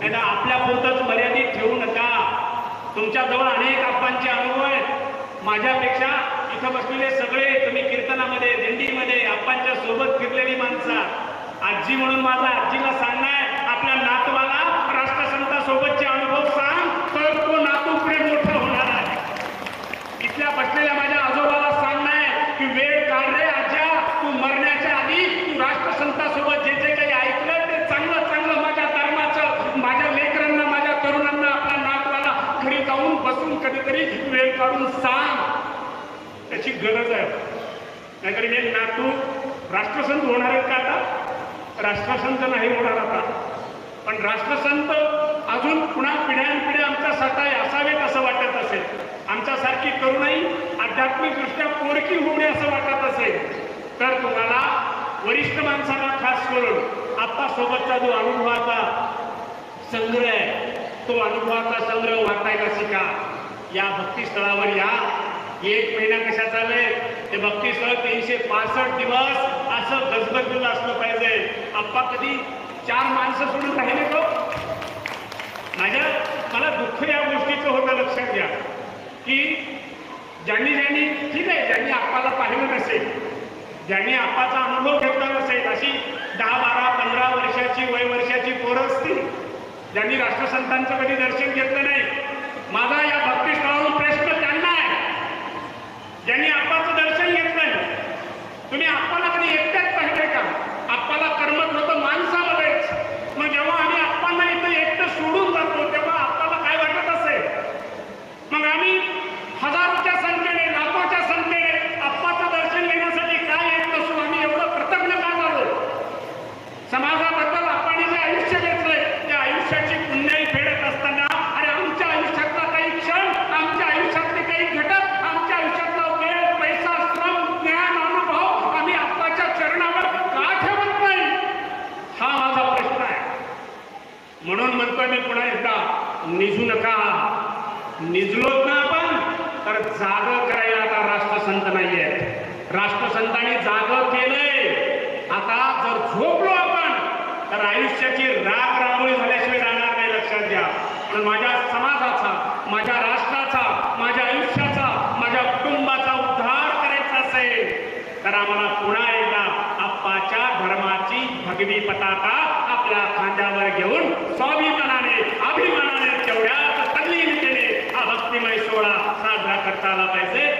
नाही आपल्या पुरतच मर्यादित ठेवू नका. तुमच्याजवळ अनेक आप्पांचे अनुभव आहेत. माझ्यापेक्षा इथं बसलेले सगळे तुम्ही कीर्तनामध्ये दिंडीमध्ये आप्पांच्या सोबत फिरलेली माणसं. आजी म्हणून माझा आजीला सांगणार आपल्या नातवाला राष्ट्रसंतासोबतचे अनुभव सांग तर तो नातू पुढे मोठा होणार आहे. इथल्या बसलेल्या माझ्या आजोबाला सांगणार की वेळ काढ रे आज्या, तू मरण्याच्या आधी तू राष्ट्रसंतासोबत जे जे काही ऐकलं ते चांगलं चांगलं माझ्या धर्माचं माझ्या लेकरांना माझ्या तरुणांना आपल्या नातवाला घरी जाऊन बसून कधीतरी वेळ काढून सांग. त्याची गरज आहे. नाहीतरी हे नातू राष्ट्रसंत होणार आहेत का? आता राष्ट्रसंत नाही होणार आता, पण राष्ट्रसंत अजून पुन्हा पिढ्यानपिढ्या आमच्यासाठी असावेत असं वाटत असेल. आमच्यासारखी तरुणाई आध्यात्मिकदृष्ट्या पोरकी होणे असं वाटत असेल तर तुम्हाला वरिष्ठ माणसांना खास करून आप्पासोबतचा जो अनुभवाचा संग्रह आहे तो अनुभवाचा संग्रह वाटायला शिका. या भक्तिस्थळावर या. 1 महिना कशा चालय ते भक्तिस्थळ 365 दिवस असं गजबजलेलं असलं पाहिजे. आप्पा कधी 4 माणसं सोडून राहिले तो मला दुःख या गोष्टीचं होतं. लक्षात घ्या की ज्यांनी ठीक आहे ज्यांनी आप्पाला पाहिलं नसेल, ज्यांनी आप्पाचा अनुभव घेतला नसेल, अशी 10, 12, 15 वर्षाची वर्षाची पोरं असतील ज्यांनी राष्ट्रसंतांचं कधी दर्शन घेतलं नाही. माझा या भक्तिस्थळावरून प्रश्न त्यांना आहे ज्यांनी आप्पाचं दर्शन घेतलंय. तुम्ही आप्पाला कधी एकट्यात पाहिलंय का? आप्पाला करमत होतं माणसामध्येच. मग जेव्हा आम्ही आप्पांना इथं एकटं सोडून जातो तेव्हा आप्पाला काय वाटत असेल? मग आम्ही हजारोच्या संख्येने लाखोच्या संख्येने आप्पाचं दर्शन घेण्यासाठी काय येत नसू? आम्ही एवढं कृतज्ञ का झालो? समाजाबद्दल आपण जे आयुष्य घेतलंय त्या आयुष्याची पुण्याई फेडत असताना अरे आमच्या आयुष्यातला काही क्षण, आमच्या आयुष्यातले काही घटक, आमच्या आयुष्यातला वेळ, पैसा, श्रम, ज्ञान, अनुभव आम्ही आप्पाच्या चरणावर का ठेवत नाही? हा माझा प्रश्न आहे. म्हणून म्हणतोय मी पुन्हा एकदा, निजू नका. निजलोत ना आपण तर जाग करायला आता राष्ट्रसंत नाहीये. राष्ट्रसंतांनी जाग केलंय. आता जर झोपलो आपण तर आयुष्याची राग रांगोळी झाल्याशिवाय राहणार नाही. लक्षात घ्या. पण माझ्या समाजाचा, माझ्या राष्ट्राचा, माझ्या आयुष्याचा, माझ्या कुटुंबाचा उद्धार करायचा असेल तर आम्हाला पुन्हा एकदा आप्पाच्या धर्माची भगवी पताका आपल्या खांद्यावर घेऊन स्वाभिमानाने अभिमानाने तेवढ्याच तल्लीनतेने हा भक्तिमय सोहळा साजरा करता आला पाहिजे.